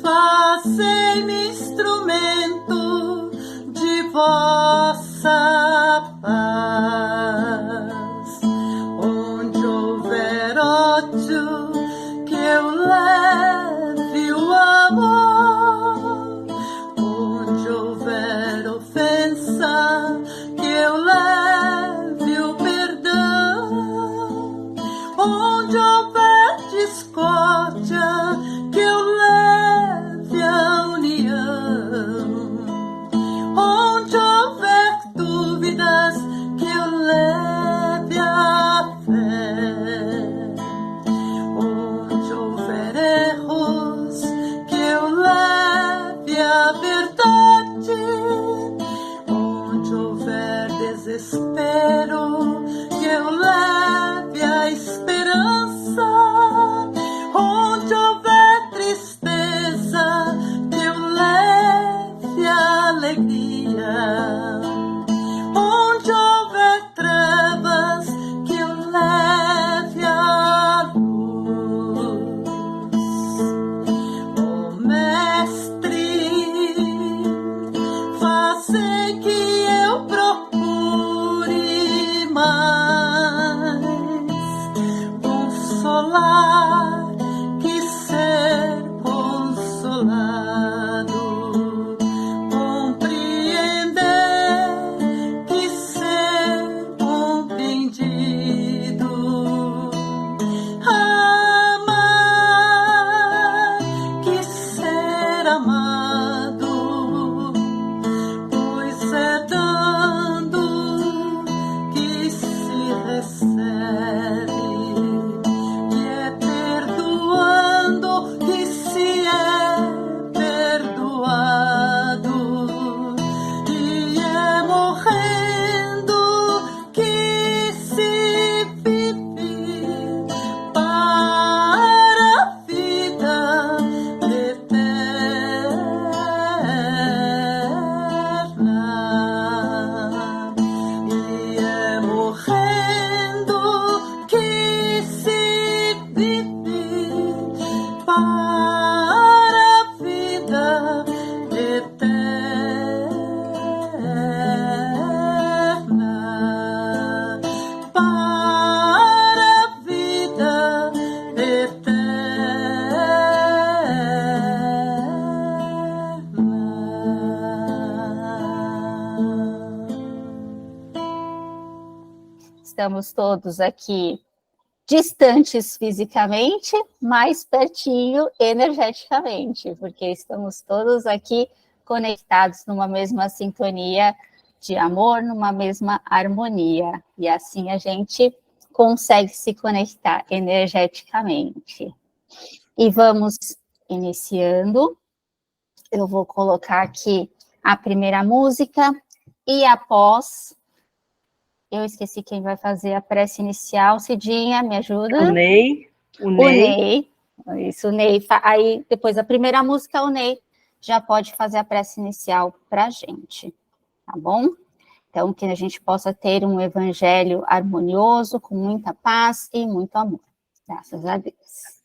Fazei-me instrumento de vossa paz. Onde houver ódio, que eu leve o amor. Onde houver ofensa, que eu leve o perdão. Onde houver discórdia, que eu leve a união. Onde houver dúvidas, que eu leve a fé. Onde houver erros, que eu leve a verdade. Onde houver desespero, que eu leve a esperança. Onde houver tristeza, que eu leve a alegria. Onde houver trevas, que eu leve a luz. Ó Mestre, fazei que eu procure mais consolar que ser consolado, compreender que ser compreendido, amar que ser amado, pois é dando que se recebe, e é perdoando que se é perdoado, e é morrendo que se vive para a vida eterna. E é morrendo que se vive para a vida eterna. Para a vida eterna. Estamos todos aqui distantes fisicamente, mas pertinho energeticamente, porque estamos todos aqui conectados numa mesma sintonia de amor, numa mesma harmonia. E assim a gente consegue se conectar energeticamente. E vamos iniciando. Eu vou colocar aqui a primeira música e após... Eu esqueci quem vai fazer a prece inicial. Cidinha, me ajuda? O Ney. O Ney. Isso, o Ney. Aí, depois da primeira música, o Ney já pode fazer a prece inicial para a gente, tá bom? Então, que a gente possa ter um evangelho harmonioso, com muita paz e muito amor. Graças a Deus.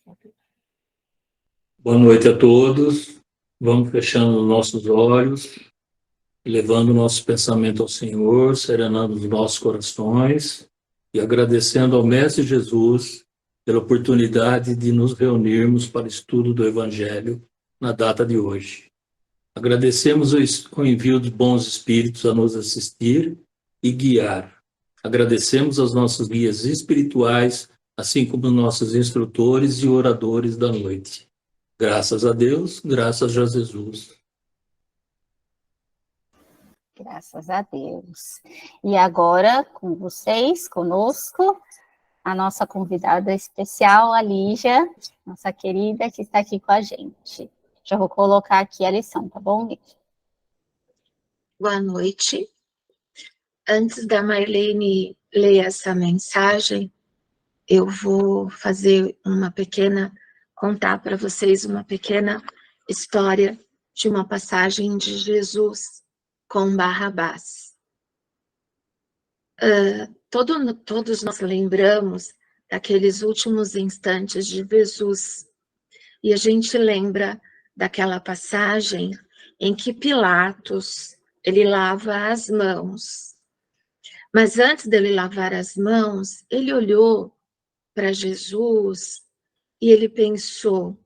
Boa noite a todos. Vamos fechando os nossos olhos, levando o nosso pensamento ao Senhor, serenando os nossos corações e agradecendo ao Mestre Jesus pela oportunidade de nos reunirmos para o estudo do Evangelho na data de hoje. Agradecemos o envio de bons espíritos a nos assistir e guiar. Agradecemos aos nossos guias espirituais, assim como nossos instrutores e oradores da noite. Graças a Deus, graças a Jesus. Graças a Deus. E agora, com vocês, conosco, a nossa convidada especial, a Lígia, nossa querida, que está aqui com a gente. Já vou colocar aqui a lição, tá bom, Lígia? Boa noite. Antes da Marlene ler essa mensagem, eu vou contar para vocês uma pequena história de uma passagem de Jesus com Barrabás. todos nós lembramos daqueles últimos instantes de Jesus, e a gente lembra daquela passagem em que Pilatos, ele lava as mãos. Mas antes dele lavar as mãos, ele olhou para Jesus e ele pensou,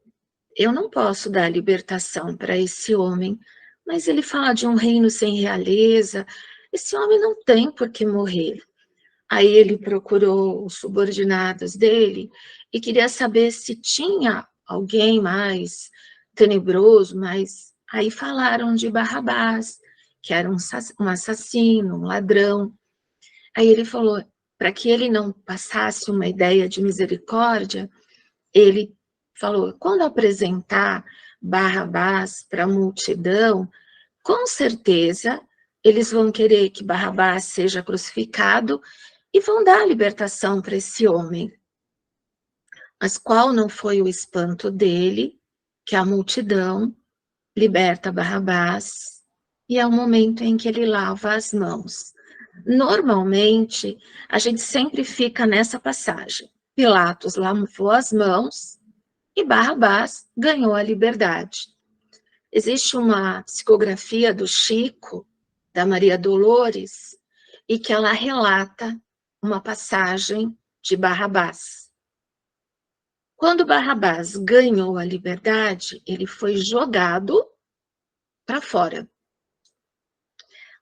eu não posso dar libertação para esse homem, mas ele fala de um reino sem realeza, esse homem não tem por que morrer. Aí ele procurou os subordinados dele e queria saber se tinha alguém mais tenebroso, mas aí falaram de Barrabás, que era um assassino, um ladrão. Aí ele falou, para que ele não passasse uma ideia de misericórdia, ele falou, quando apresentar Barrabás para a multidão, com certeza eles vão querer que Barrabás seja crucificado e vão dar libertação para esse homem. Mas qual não foi o espanto dele, que a multidão liberta Barrabás, e é o momento em que ele lava as mãos. Normalmente, a gente sempre fica nessa passagem. Pilatos lavou as mãos e Barrabás ganhou a liberdade. Existe uma psicografia do Chico, da Maria Dolores, e que ela relata uma passagem de Barrabás. Quando Barrabás ganhou a liberdade, ele foi jogado para fora.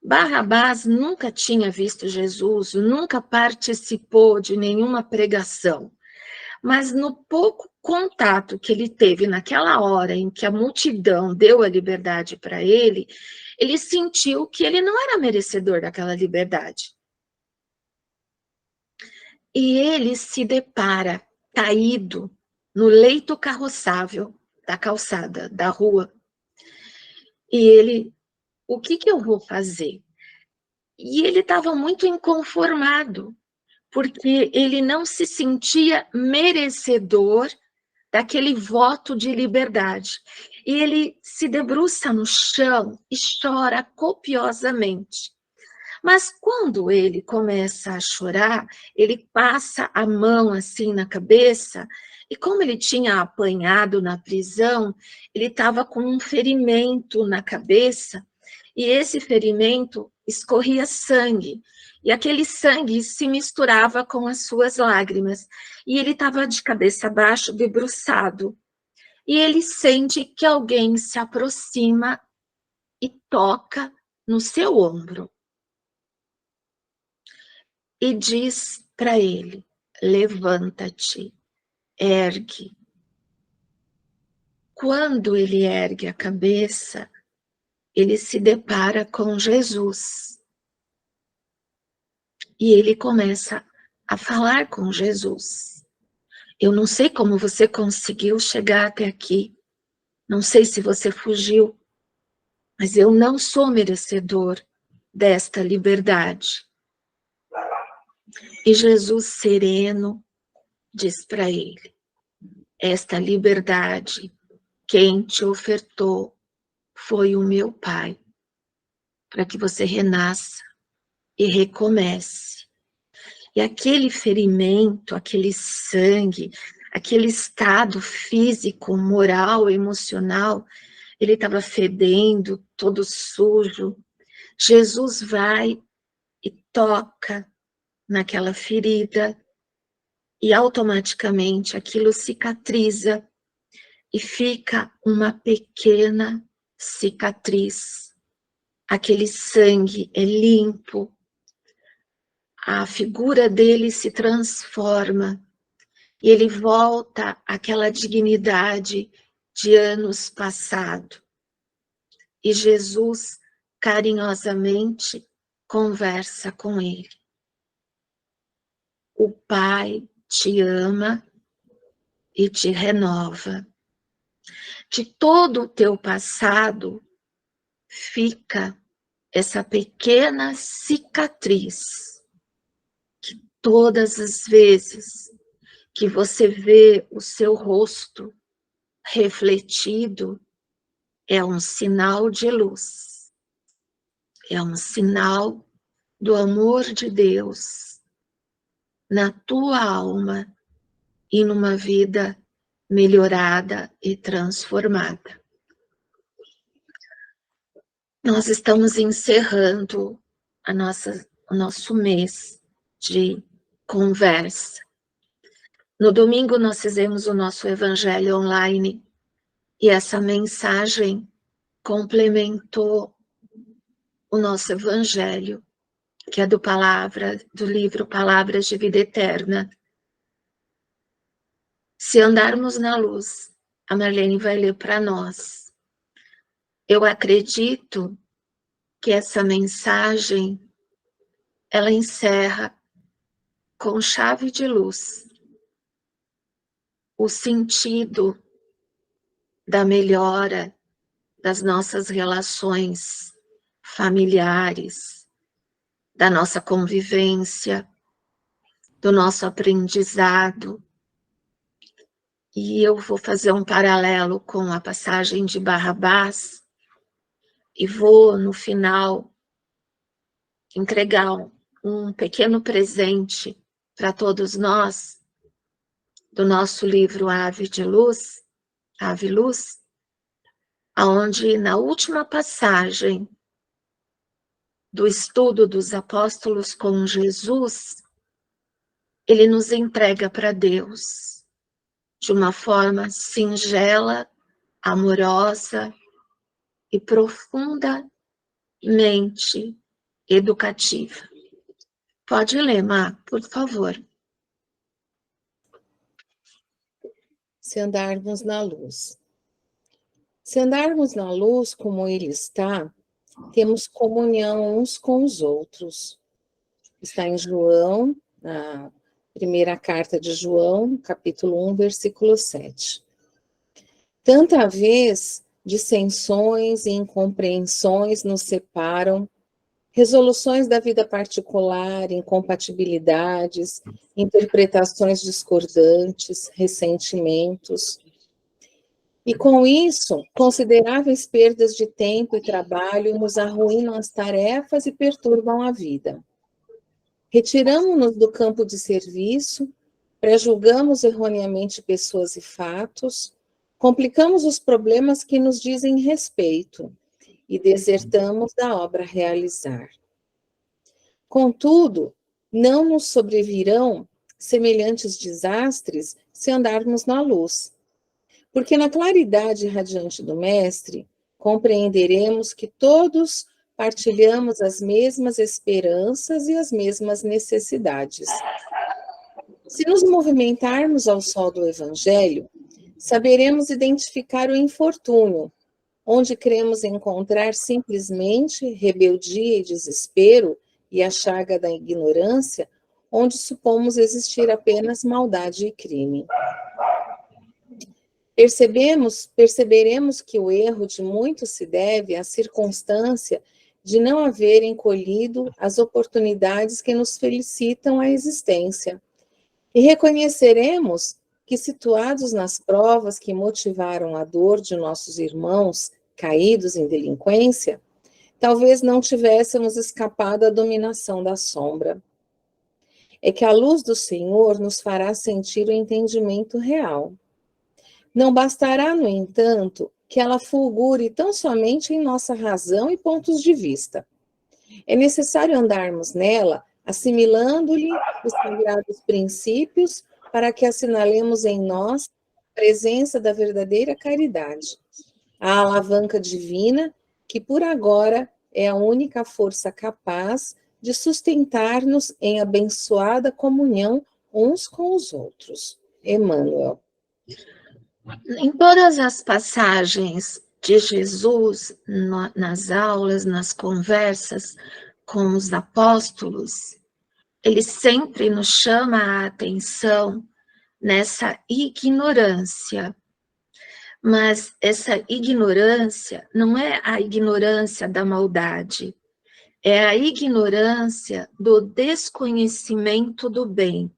Barrabás nunca tinha visto Jesus, nunca participou de nenhuma pregação, mas no pouco contato que ele teve naquela hora em que a multidão deu a liberdade para ele, ele sentiu que ele não era merecedor daquela liberdade. E ele se depara caído no leito carroçável da calçada, da rua. E ele, o que eu vou fazer? E ele estava muito inconformado, porque ele não se sentia merecedor daquele voto de liberdade. E ele se debruça no chão e chora copiosamente. Mas quando ele começa a chorar, ele passa a mão assim na cabeça, e como ele tinha apanhado na prisão, ele estava com um ferimento na cabeça, e esse ferimento escorria sangue, e aquele sangue se misturava com as suas lágrimas, e ele estava de cabeça baixa, debruçado, e ele sente que alguém se aproxima e toca no seu ombro. E diz para ele, levanta-te, ergue. Quando ele ergue a cabeça, ele se depara com Jesus. E ele começa a falar com Jesus. Eu não sei como você conseguiu chegar até aqui, não sei se você fugiu, mas eu não sou merecedor desta liberdade. E Jesus sereno diz para ele, esta liberdade, quem te ofertou foi o meu Pai, para que você renasça e recomece. E aquele ferimento, aquele sangue, aquele estado físico, moral, emocional, ele estava fedendo, todo sujo. Jesus vai e toca naquela ferida e automaticamente aquilo cicatriza e fica uma pequena cicatriz. Aquele sangue é limpo, a figura dele se transforma e ele volta àquela dignidade de anos passados. E Jesus carinhosamente conversa com ele. O Pai te ama e te renova. De todo o teu passado fica essa pequena cicatriz, que todas as vezes que você vê o seu rosto refletido, é um sinal de luz, é um sinal do amor de Deus na tua alma e numa vida melhorada e transformada. Nós estamos encerrando o nosso mês de conversa. No domingo nós fizemos o nosso evangelho online e essa mensagem complementou o nosso evangelho, que é do livro Palavras de Vida Eterna. Se andarmos na luz, a Marlene vai ler para nós. Eu acredito que essa mensagem, ela encerra com chave de luz o sentido da melhora das nossas relações familiares, da nossa convivência, do nosso aprendizado. E eu vou fazer um paralelo com a passagem de Barrabás e vou, no final, entregar um pequeno presente para todos nós, do nosso livro Ave Luz, onde na última passagem do estudo dos apóstolos com Jesus, ele nos entrega para Deus de uma forma singela, amorosa e profundamente educativa. Pode ler, Má, por favor. Se andarmos na luz. Se andarmos na luz como Ele está, temos comunhão uns com os outros. Está em João, na primeira carta de João, capítulo 1, versículo 7. Tanta vez dissensões e incompreensões nos separam, resoluções da vida particular, incompatibilidades, interpretações discordantes, ressentimentos. E com isso, consideráveis perdas de tempo e trabalho nos arruinam as tarefas e perturbam a vida. Retiramo-nos do campo de serviço, prejulgamos erroneamente pessoas e fatos, complicamos os problemas que nos dizem respeito e desertamos da obra a realizar. Contudo, não nos sobrevirão semelhantes desastres se andarmos na luz, porque na claridade radiante do Mestre, compreenderemos que todos partilhamos as mesmas esperanças e as mesmas necessidades. Se nos movimentarmos ao sol do Evangelho, saberemos identificar o infortúnio, onde cremos encontrar simplesmente rebeldia e desespero, e a chaga da ignorância, onde supomos existir apenas maldade e crime. Perceberemos que o erro de muitos se deve à circunstância de não haverem colhido as oportunidades que nos felicitam a existência. E reconheceremos que, situados nas provas que motivaram a dor de nossos irmãos caídos em delinquência, talvez não tivéssemos escapado à dominação da sombra. É que a luz do Senhor nos fará sentir o entendimento real. Não bastará, no entanto, que ela fulgure tão somente em nossa razão e pontos de vista. É necessário andarmos nela, assimilando-lhe os sagrados princípios, para que assinalemos em nós a presença da verdadeira caridade, a alavanca divina, que por agora é a única força capaz de sustentar-nos em abençoada comunhão uns com os outros. Emmanuel. Em todas as passagens de Jesus, nas aulas, nas conversas com os apóstolos, ele sempre nos chama a atenção nessa ignorância. Mas essa ignorância não é a ignorância da maldade, é a ignorância do desconhecimento do bem.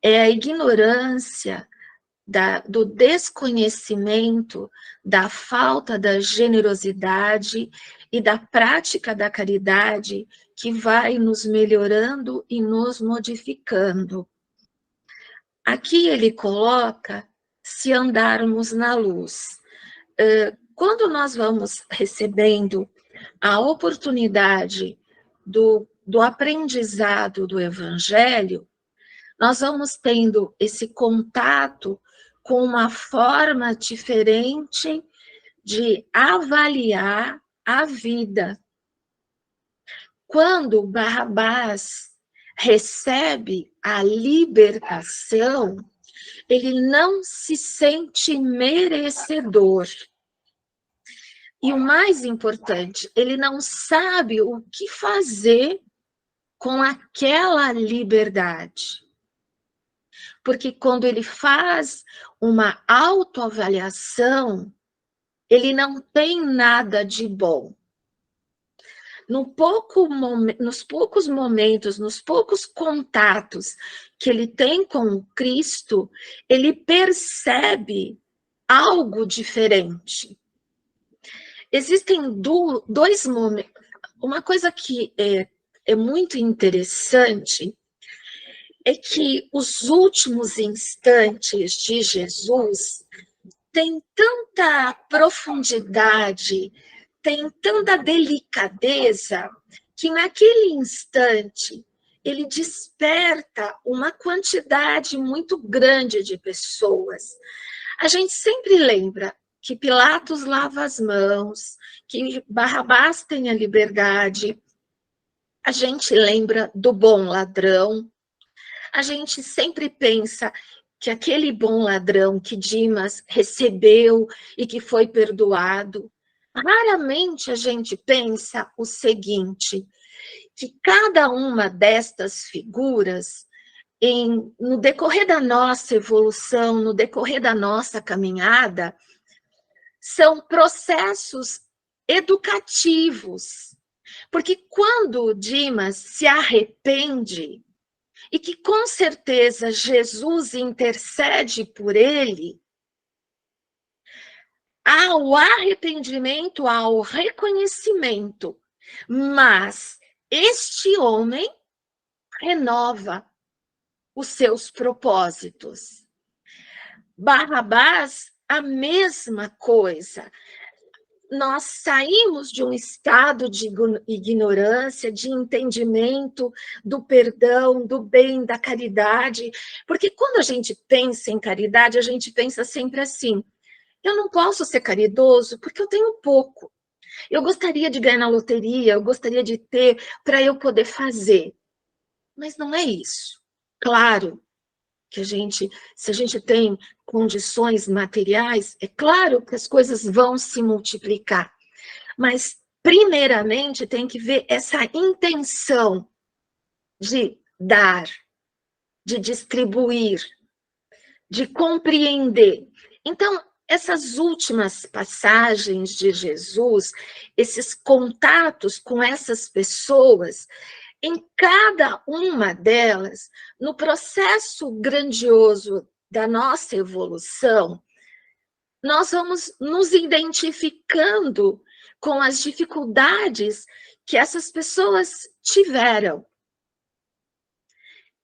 É a ignorância do desconhecimento, da falta da generosidade e da prática da caridade que vai nos melhorando e nos modificando. Aqui ele coloca, se andarmos na luz. Quando nós vamos recebendo a oportunidade do aprendizado do Evangelho, nós vamos tendo esse contato com uma forma diferente de avaliar a vida. Quando Barrabás recebe a libertação, ele não se sente merecedor. E o mais importante, ele não sabe o que fazer com aquela liberdade. Porque quando ele faz uma autoavaliação, ele não tem nada de bom. Nos poucos momentos, nos poucos contatos que ele tem com o Cristo, ele percebe algo diferente. Existem dois momentos. Uma coisa que é muito interessante é que os últimos instantes de Jesus têm tanta profundidade, tem tanta delicadeza, que naquele instante ele desperta uma quantidade muito grande de pessoas. A gente sempre lembra que Pilatos lava as mãos, que Barrabás tem a liberdade. A gente lembra do bom ladrão. A gente sempre pensa que aquele bom ladrão que Dimas recebeu e que foi perdoado. Raramente a gente pensa o seguinte, que cada uma destas figuras, no decorrer da nossa evolução, no decorrer da nossa caminhada, são processos educativos. Porque quando Dimas se arrepende, e que com certeza Jesus intercede por ele, há o arrependimento, há o reconhecimento, mas este homem renova os seus propósitos. Barrabás, a mesma coisa. Nós saímos de um estado de ignorância, de entendimento do perdão, do bem, da caridade, porque quando a gente pensa em caridade, a gente pensa sempre assim, eu não posso ser caridoso porque eu tenho pouco. Eu gostaria de ganhar na loteria, eu gostaria de ter para eu poder fazer. Mas não é isso. Claro que se a gente tem condições materiais, é claro que as coisas vão se multiplicar. Mas, primeiramente, tem que ver essa intenção de dar, de distribuir, de compreender. Então, essas últimas passagens de Jesus, esses contatos com essas pessoas, em cada uma delas, no processo grandioso da nossa evolução, nós vamos nos identificando com as dificuldades que essas pessoas tiveram.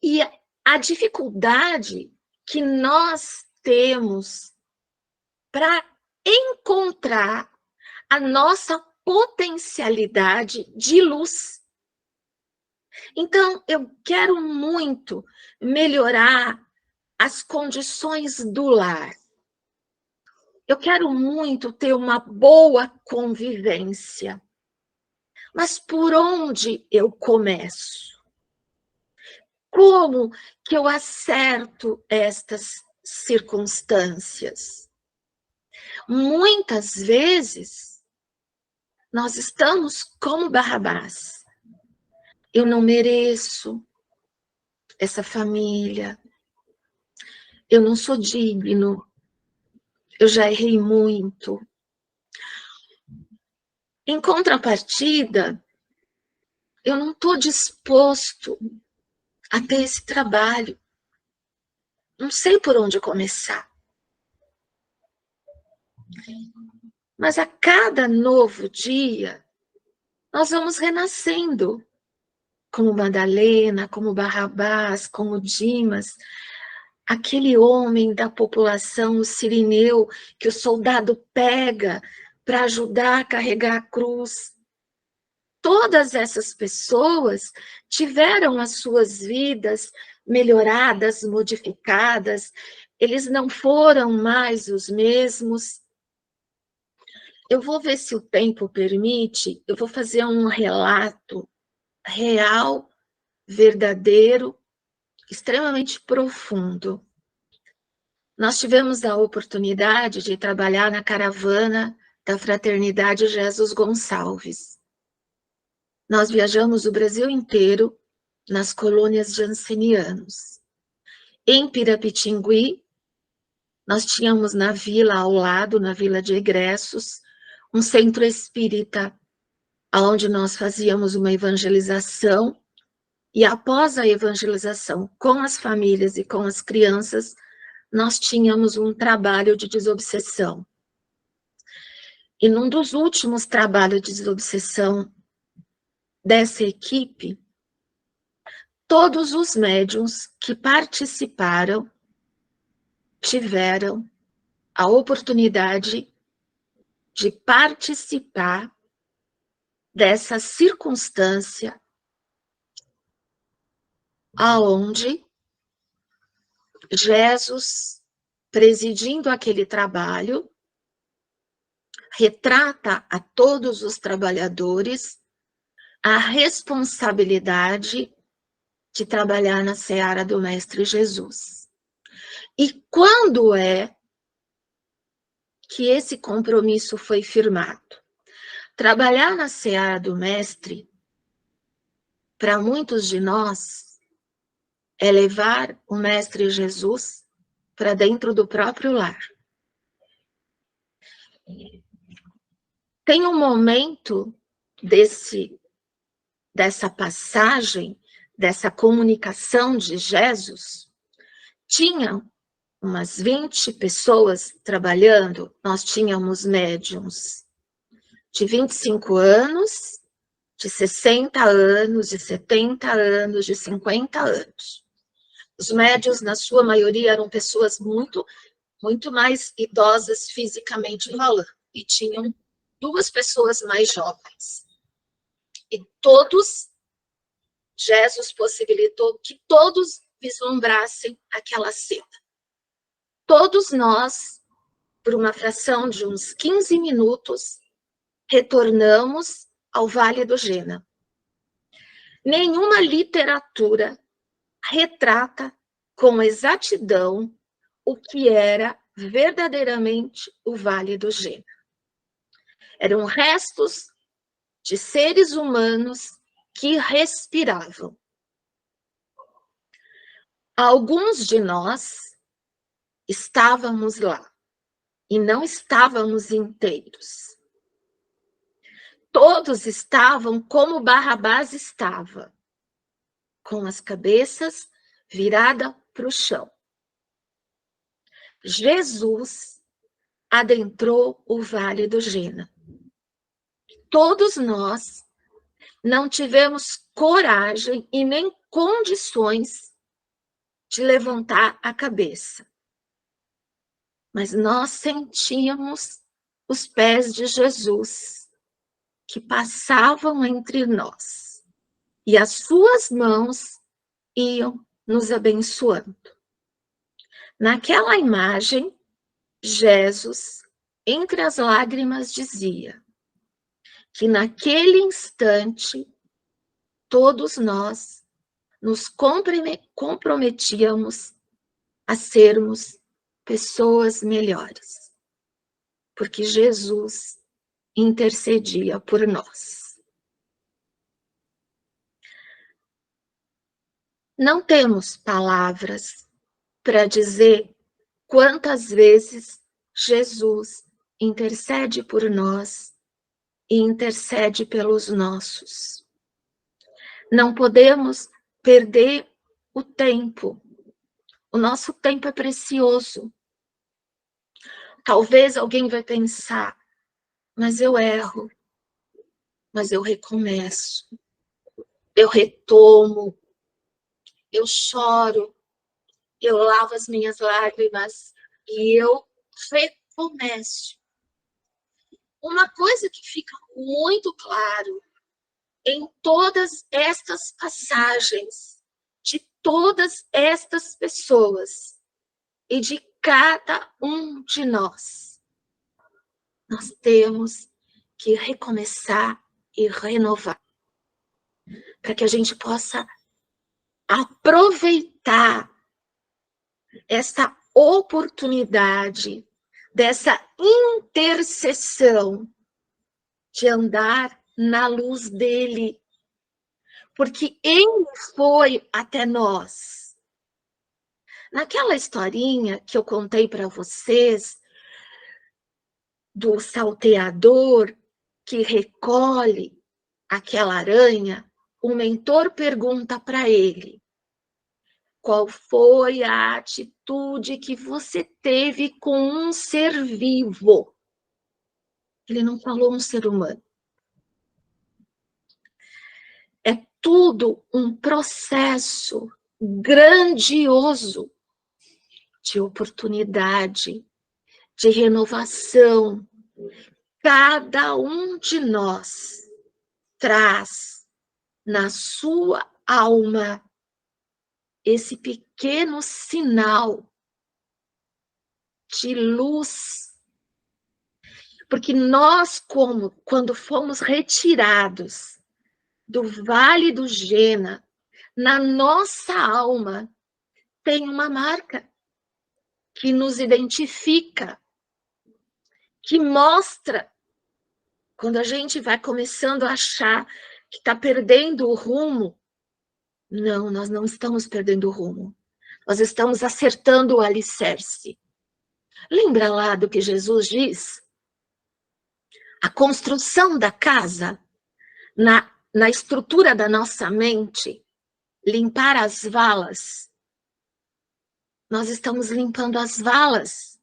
E a dificuldade que nós temos para encontrar a nossa potencialidade de luz. Então, eu quero muito melhorar as condições do lar. Eu quero muito ter uma boa convivência. Mas por onde eu começo? Como que eu acerto estas circunstâncias? Muitas vezes, nós estamos como Barrabás. Eu não mereço essa família. Eu não sou digno. Eu já errei muito. Em contrapartida, eu não estou disposto a ter esse trabalho. Não sei por onde começar. Mas a cada novo dia, nós vamos renascendo, como Madalena, como Barrabás, como Dimas, aquele homem da população, o Cirineu, que o soldado pega para ajudar a carregar a cruz. Todas essas pessoas tiveram as suas vidas melhoradas, modificadas, eles não foram mais os mesmos. Eu vou ver se o tempo permite, eu vou fazer um relato real, verdadeiro, extremamente profundo. Nós tivemos a oportunidade de trabalhar na caravana da Fraternidade Jesus Gonçalves. Nós viajamos o Brasil inteiro nas colônias jansenianos. Em Pirapitingui, nós tínhamos na vila ao lado, na vila de egressos, um centro espírita, onde nós fazíamos uma evangelização, e após a evangelização com as famílias e com as crianças, nós tínhamos um trabalho de desobsessão. E num dos últimos trabalhos de desobsessão dessa equipe, todos os médiuns que participaram tiveram a oportunidade de participar dessa circunstância aonde Jesus, presidindo aquele trabalho, retrata a todos os trabalhadores a responsabilidade de trabalhar na seara do Mestre Jesus. E quando é que esse compromisso foi firmado? Trabalhar na seara do Mestre, para muitos de nós, é levar o Mestre Jesus para dentro do próprio lar. Tem um momento dessa passagem, dessa comunicação de Jesus, tinham umas 20 pessoas trabalhando, nós tínhamos médiums de 25 anos, de 60 anos, de 70 anos, de 50 anos. Os médiuns, na sua maioria, eram pessoas muito mais idosas fisicamente falando, e tinham 2 pessoas mais jovens. E todos, Jesus possibilitou que todos vislumbrassem aquela cena. Todos nós, por uma fração de uns 15 minutos, retornamos ao Vale do Jena. Nenhuma literatura retrata com exatidão o que era verdadeiramente o Vale do Jena. Eram restos de seres humanos que respiravam. Alguns de nós estávamos lá e não estávamos inteiros. Todos estavam como Barrabás estava, com as cabeças viradas para o chão. Jesus adentrou o Vale do Jena. Todos nós não tivemos coragem e nem condições de levantar a cabeça. Mas nós sentíamos os pés de Jesus que passavam entre nós e as suas mãos iam nos abençoando. Naquela imagem, Jesus, entre as lágrimas, dizia que naquele instante todos nós nos comprometíamos a sermos pessoas melhores, porque Jesus intercedia por nós. Não temos palavras para dizer quantas vezes Jesus intercede por nós e intercede pelos nossos. Não podemos perder o tempo. O nosso tempo é precioso. Talvez alguém vai pensar, mas eu erro. mas eu recomeço, eu retomo, eu choro, eu lavo as minhas lágrimas e eu recomeço. Uma coisa que fica muito claro em todas estas passagens, de todas estas pessoas e de cada um de nós temos que recomeçar e renovar, para que a gente possa aproveitar essa oportunidade dessa intercessão de andar na luz dele, porque ele foi até nós. Naquela historinha que eu contei para vocês, do salteador que recolhe aquela aranha, o mentor pergunta para ele: qual foi a atitude que você teve com um ser vivo? Ele não falou um ser humano. É tudo um processo grandioso de oportunidade, de renovação. Cada um de nós traz na sua alma esse pequeno sinal de luz. Porque nós, quando fomos retirados do Vale do Jena, na nossa alma tem uma marca que nos identifica, que mostra quando a gente vai começando a achar que está perdendo o rumo. Não, nós não estamos perdendo o rumo. Nós estamos acertando o alicerce. Lembra lá do que Jesus diz? A construção da casa, na estrutura da nossa mente, limpar as valas. Nós estamos limpando as valas.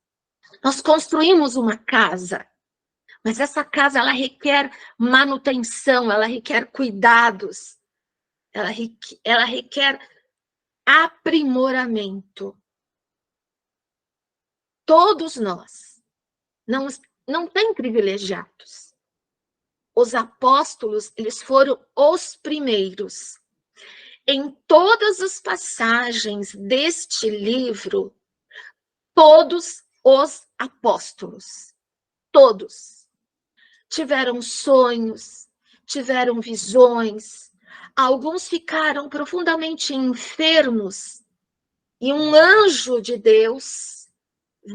Nós construímos uma casa, mas essa casa ela requer manutenção, ela requer cuidados, ela requer aprimoramento. Todos nós não tem privilegiados. Os apóstolos, eles foram os primeiros. Em todas as passagens deste livro, todos os apóstolos, todos, tiveram sonhos, tiveram visões, alguns ficaram profundamente enfermos, e um anjo de Deus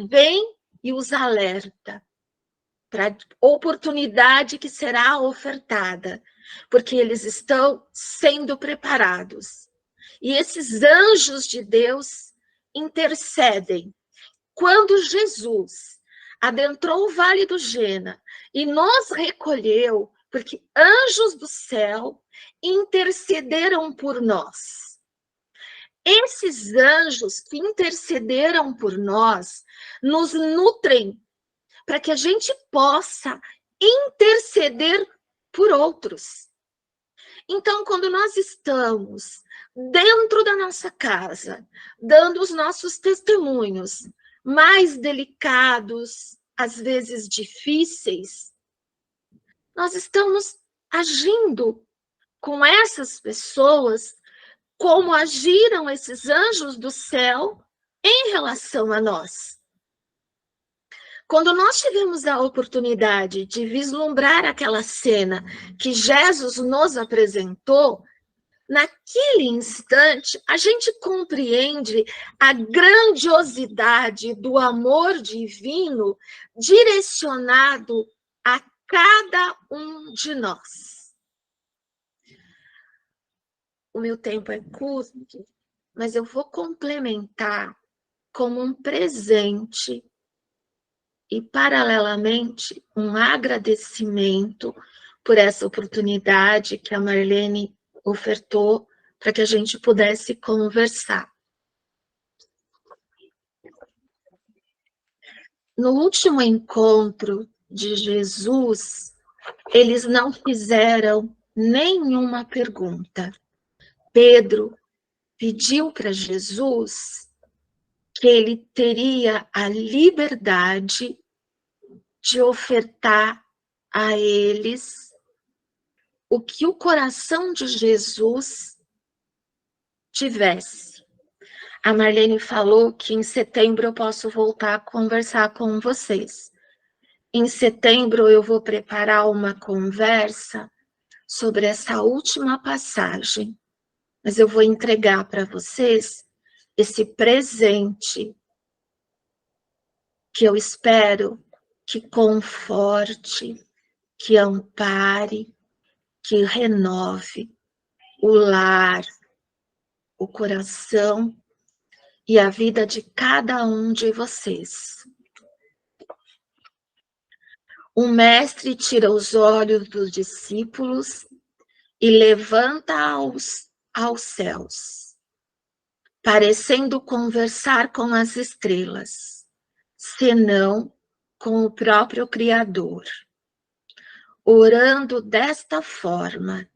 vem e os alerta para a oportunidade que será ofertada, porque eles estão sendo preparados. E esses anjos de Deus intercedem. Quando Jesus adentrou o Vale do Jena e nos recolheu, porque anjos do céu intercederam por nós. Esses anjos que intercederam por nós nos nutrem para que a gente possa interceder por outros. Então, quando nós estamos dentro da nossa casa, dando os nossos testemunhos mais delicados, às vezes difíceis, nós estamos agindo com essas pessoas como agiram esses anjos do céu em relação a nós. Quando nós tivemos a oportunidade de vislumbrar aquela cena que Jesus nos apresentou, naquele instante, a gente compreende a grandiosidade do amor divino direcionado a cada um de nós. O meu tempo é curto, mas eu vou complementar como um presente e, paralelamente, um agradecimento por essa oportunidade que a Marlene ofertou para que a gente pudesse conversar. No último encontro de Jesus eles não fizeram nenhuma pergunta. Pedro pediu para Jesus que ele teria a liberdade de ofertar a eles o que o coração de Jesus tivesse. A Marlene falou que em setembro eu posso voltar a conversar com vocês. Em setembro eu vou preparar uma conversa sobre essa última passagem, mas eu vou entregar para vocês esse presente que eu espero que conforte, que ampare, que renove o lar, o coração e a vida de cada um de vocês. O mestre tira os olhos dos discípulos e levanta-os aos céus, parecendo conversar com as estrelas, senão com o próprio Criador. Orando desta forma,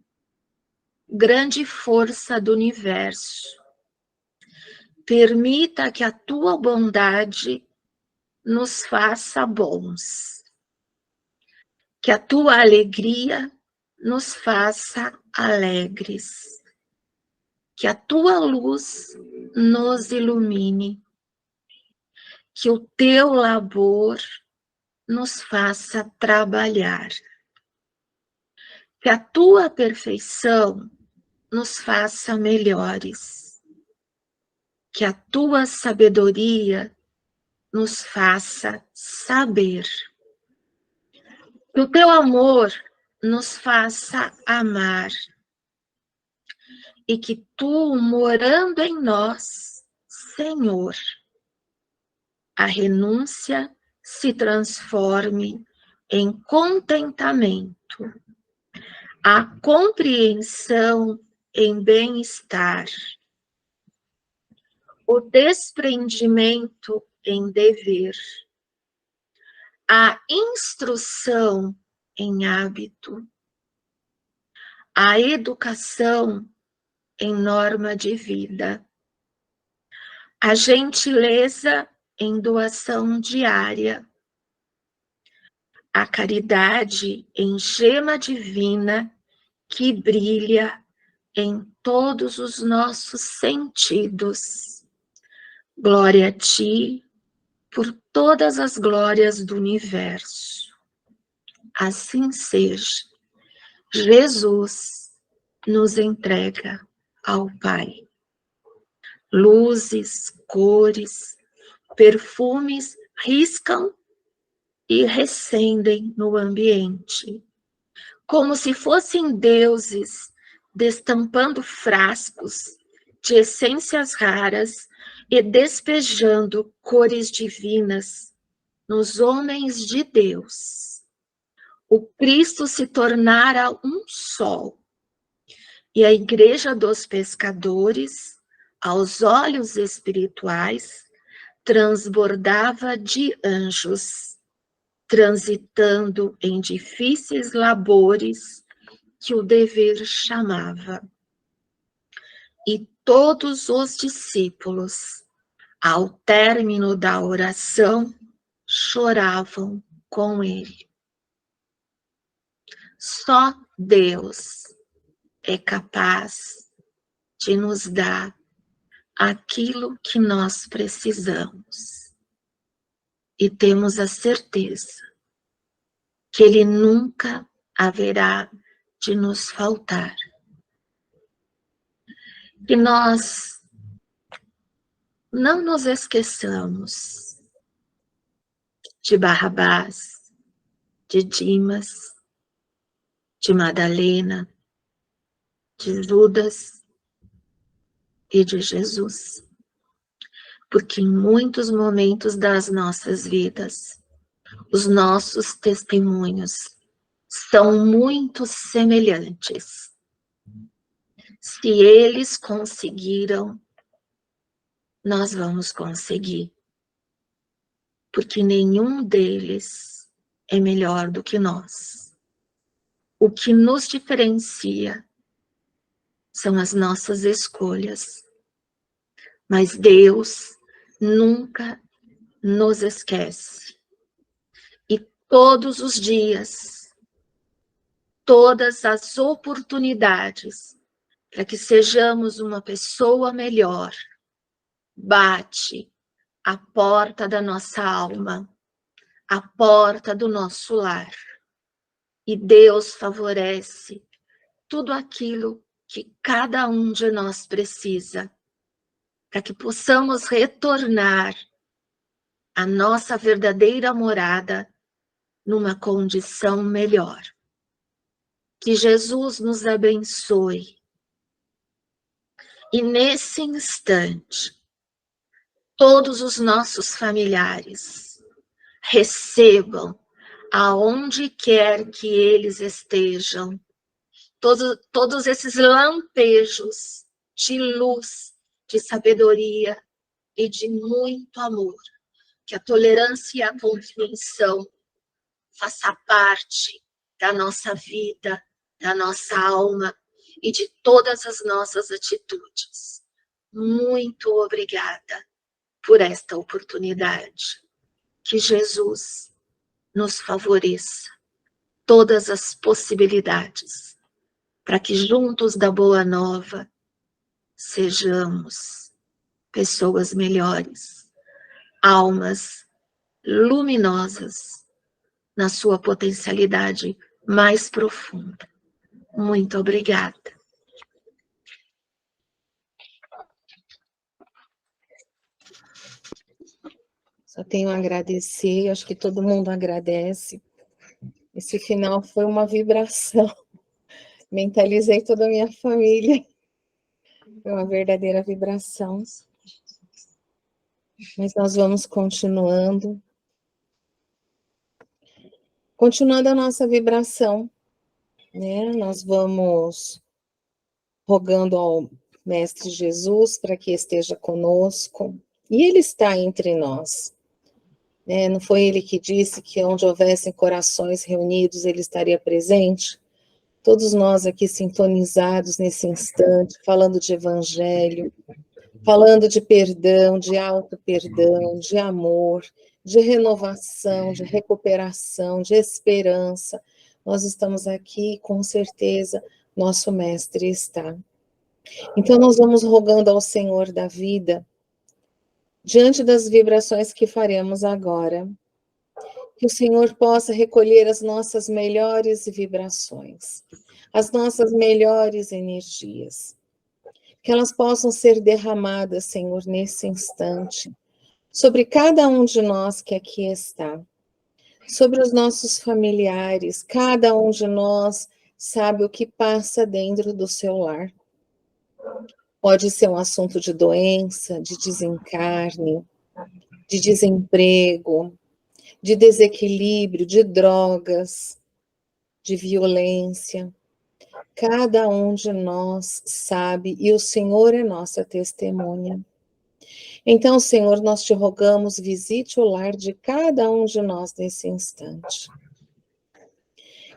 grande força do universo, permita que a tua bondade nos faça bons, que a tua alegria nos faça alegres, que a tua luz nos ilumine, que o teu labor nos faça trabalhar, que a tua perfeição nos faça melhores, que a tua sabedoria nos faça saber, que o teu amor nos faça amar, e que tu, morando em nós, Senhor, a renúncia se transforme em contentamento, a compreensão em bem-estar, o desprendimento em dever, a instrução em hábito, a educação em norma de vida, a gentileza em doação diária, a caridade em gema divina que brilha em todos os nossos sentidos. Glória a ti, por todas as glórias do universo. Assim seja. Jesus nos entrega ao Pai. Luzes, cores, perfumes riscam e recendem no ambiente, como se fossem deuses destampando frascos de essências raras e despejando cores divinas nos homens de Deus. O Cristo se tornara um sol, e a Igreja dos Pescadores, aos olhos espirituais, transbordava de anjos, transitando em difíceis labores que o dever chamava. E todos os discípulos, ao término da oração, choravam com ele. Só Deus é capaz de nos dar aquilo que nós precisamos. E temos a certeza que Ele nunca haverá de nos faltar. Que nós não nos esqueçamos de Barrabás, de Dimas, de Madalena, de Judas e de Jesus. Porque em muitos momentos das nossas vidas, os nossos testemunhos são muito semelhantes. Se eles conseguiram, nós vamos conseguir. Porque nenhum deles é melhor do que nós. O que nos diferencia são as nossas escolhas. Mas Deus nunca nos esquece. E todos os dias, todas as oportunidades para que sejamos uma pessoa melhor, bate a porta da nossa alma, a porta do nosso lar. E Deus favorece tudo aquilo que cada um de nós precisa, para que possamos retornar à nossa verdadeira morada numa condição melhor. Que Jesus nos abençoe. E nesse instante, todos os nossos familiares recebam, aonde quer que eles estejam, todos esses lampejos de luz, de sabedoria e de muito amor. Que a tolerância e a compreensão faça parte da nossa vida, da nossa alma e de todas as nossas atitudes. Muito obrigada por esta oportunidade. Que Jesus nos favoreça todas as possibilidades para que juntos da Boa Nova sejamos pessoas melhores, almas luminosas na sua potencialidade mais profunda. Muito obrigada. Só tenho a agradecer, acho que todo mundo agradece. Esse final foi uma vibração. Mentalizei toda a minha família. Foi uma verdadeira vibração. Mas nós vamos continuando. Continuando a nossa vibração, né? Nós vamos rogando ao Mestre Jesus para que esteja conosco. E Ele está entre nós. Né? Não foi Ele que disse que onde houvessem corações reunidos, Ele estaria presente? Todos nós aqui sintonizados nesse instante, falando de evangelho, falando de perdão, de auto-perdão, de amor, de renovação, de recuperação, de esperança. Nós estamos aqui, com certeza, nosso Mestre está. Então, nós vamos rogando ao Senhor da vida, diante das vibrações que faremos agora, que o Senhor possa recolher as nossas melhores vibrações, as nossas melhores energias, que elas possam ser derramadas, Senhor, nesse instante, sobre cada um de nós que aqui está, sobre os nossos familiares, cada um de nós sabe o que passa dentro do seu lar. Pode ser um assunto de doença, de desencarne, de desemprego, de desequilíbrio, de drogas, de violência. Cada um de nós sabe, e o Senhor é nossa testemunha. Então, Senhor, nós te rogamos, visite o lar de cada um de nós nesse instante.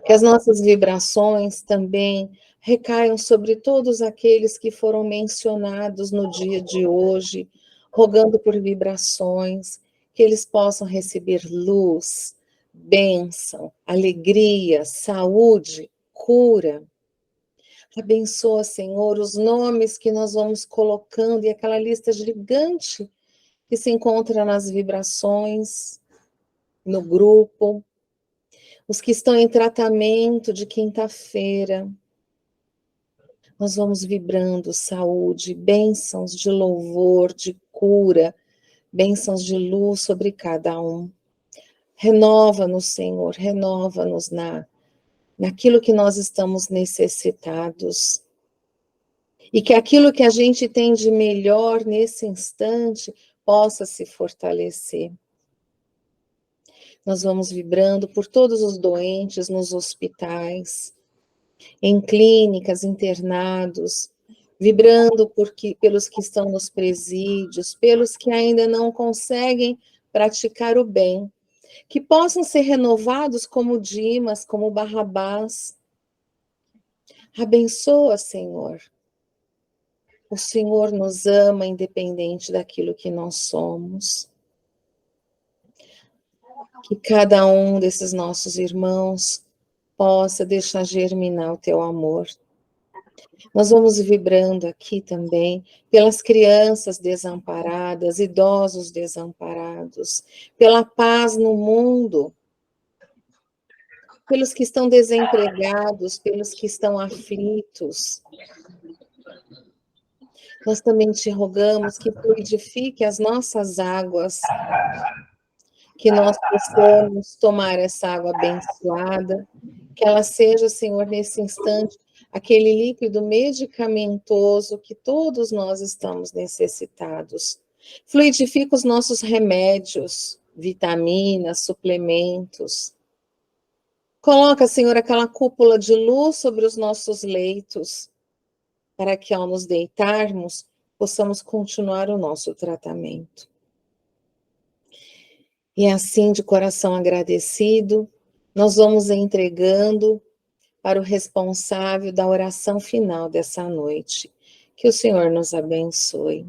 Que as nossas vibrações também recaiam sobre todos aqueles que foram mencionados no dia de hoje, rogando por vibrações, que eles possam receber luz, bênção, alegria, saúde, cura. Abençoa, Senhor, os nomes que nós vamos colocando e aquela lista gigante que se encontra nas vibrações, no grupo, os que estão em tratamento de quinta-feira. Nós vamos vibrando saúde, bênçãos de louvor, de cura, bênçãos de luz sobre cada um. Renova-nos, Senhor, renova-nos naquilo que nós estamos necessitados. E que aquilo que a gente tem de melhor nesse instante possa se fortalecer. Nós vamos vibrando por todos os doentes nos hospitais, em clínicas, internados, vibrando pelos que estão nos presídios, pelos que ainda não conseguem praticar o bem, que possam ser renovados como Dimas, como Barrabás, Abençoa, Senhor. O Senhor nos ama independente daquilo que nós somos. Que cada um desses nossos irmãos possa deixar germinar o teu amor. Nós vamos vibrando aqui também pelas crianças desamparadas, idosos desamparados, pela paz no mundo, pelos que estão desempregados, pelos que estão aflitos. Nós também te rogamos que fluidifique as nossas águas, que nós possamos tomar essa água abençoada, que ela seja, Senhor, nesse instante, aquele líquido medicamentoso que todos nós estamos necessitados. Fluidifica os nossos remédios, vitaminas, suplementos. Coloca, Senhor, aquela cúpula de luz sobre os nossos leitos, para que ao nos deitarmos, possamos continuar o nosso tratamento. E assim, de coração agradecido, nós vamos entregando para o responsável da oração final dessa noite. Que o Senhor nos abençoe.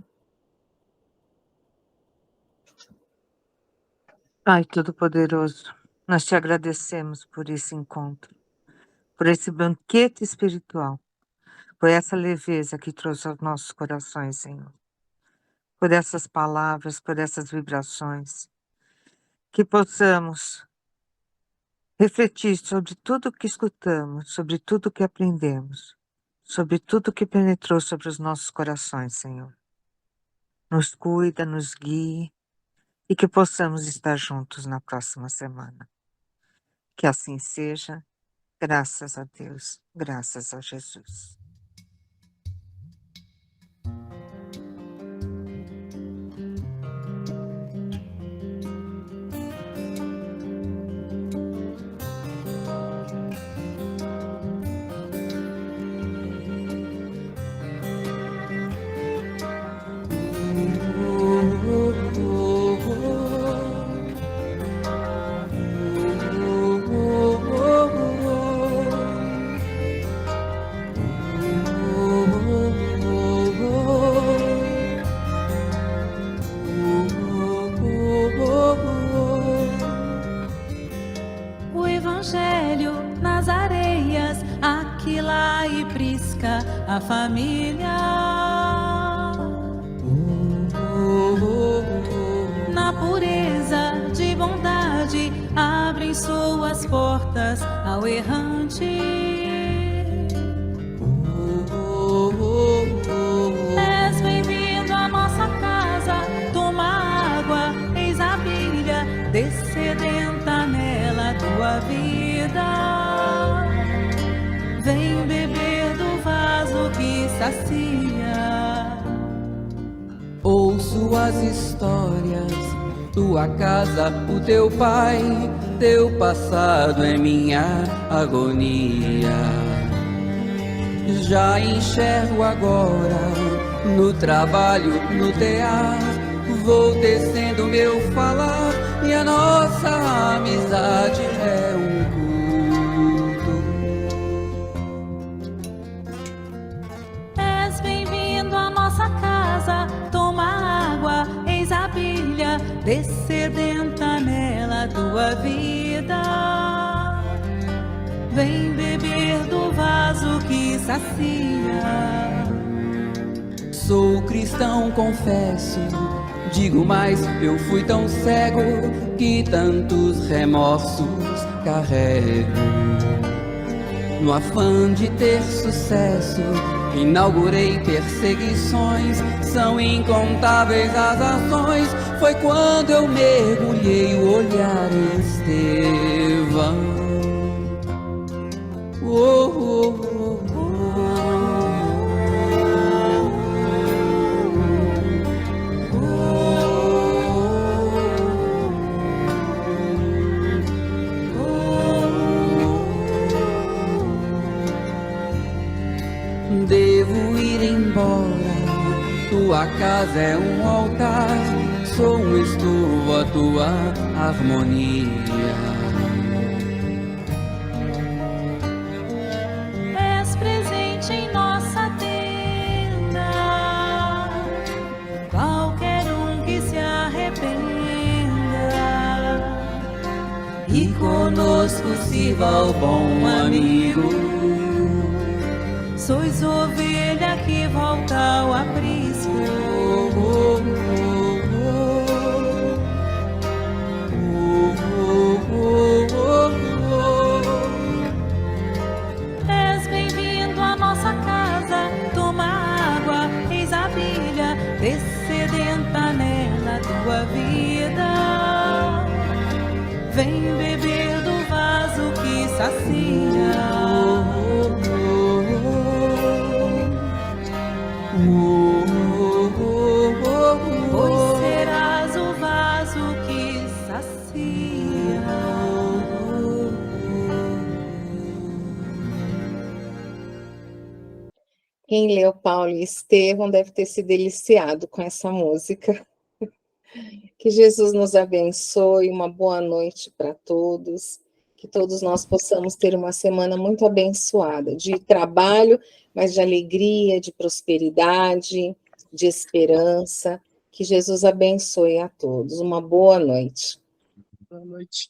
Pai Todo-Poderoso, nós te agradecemos por esse encontro, por esse banquete espiritual, por essa leveza que trouxe aos nossos corações, Senhor, por essas palavras, por essas vibrações, que possamos refletir sobre tudo que escutamos, sobre tudo que aprendemos, sobre tudo que penetrou sobre os nossos corações, Senhor. Nos cuida, nos guie e que possamos estar juntos na próxima semana. Que assim seja, graças a Deus, graças a Jesus. O Evangelho nas areias, aqui lá e prisca a família. Na pureza de bondade, abrem suas portas ao errante. És bem-vindo à nossa casa, toma água, eis a bilha, descedenta nela tua vida. Vem beber do vaso que sacia. Ouço as histórias, tua casa, o teu pai, teu passado é minha agonia. Já enxergo agora, no trabalho, no tear, vou descendo meu falar, e a nossa amizade é um culto. És bem-vindo à nossa casa, toma água, eis a bilha, descedenta nela tua vida. Vem beber do vaso que sacia. Sou cristão, confesso, digo mais, eu fui tão cego que tantos remorsos carrego. No afã de ter sucesso, inaugurei perseguições, são incontáveis as ações. Foi quando eu mergulhei o olhar em Estevão. Devo ir embora, tua casa é um altar, sou um estorvo à tua harmonia. És presente busco, sirva o bom amigo. Sois ovelha que volta ao aprisco. És bem-vindo à nossa casa, toma água, eis a bilha, descedenta nela tua vida. Vem beber do vaso que sacia. Pois serás o vaso que sacia. Quem leu Paulo e Estevão deve ter se deliciado com essa música. Que Jesus nos abençoe, uma boa noite para todos, que todos nós possamos ter uma semana muito abençoada, de trabalho, mas de alegria, de prosperidade, de esperança. Que Jesus abençoe a todos. Uma boa noite. Boa noite.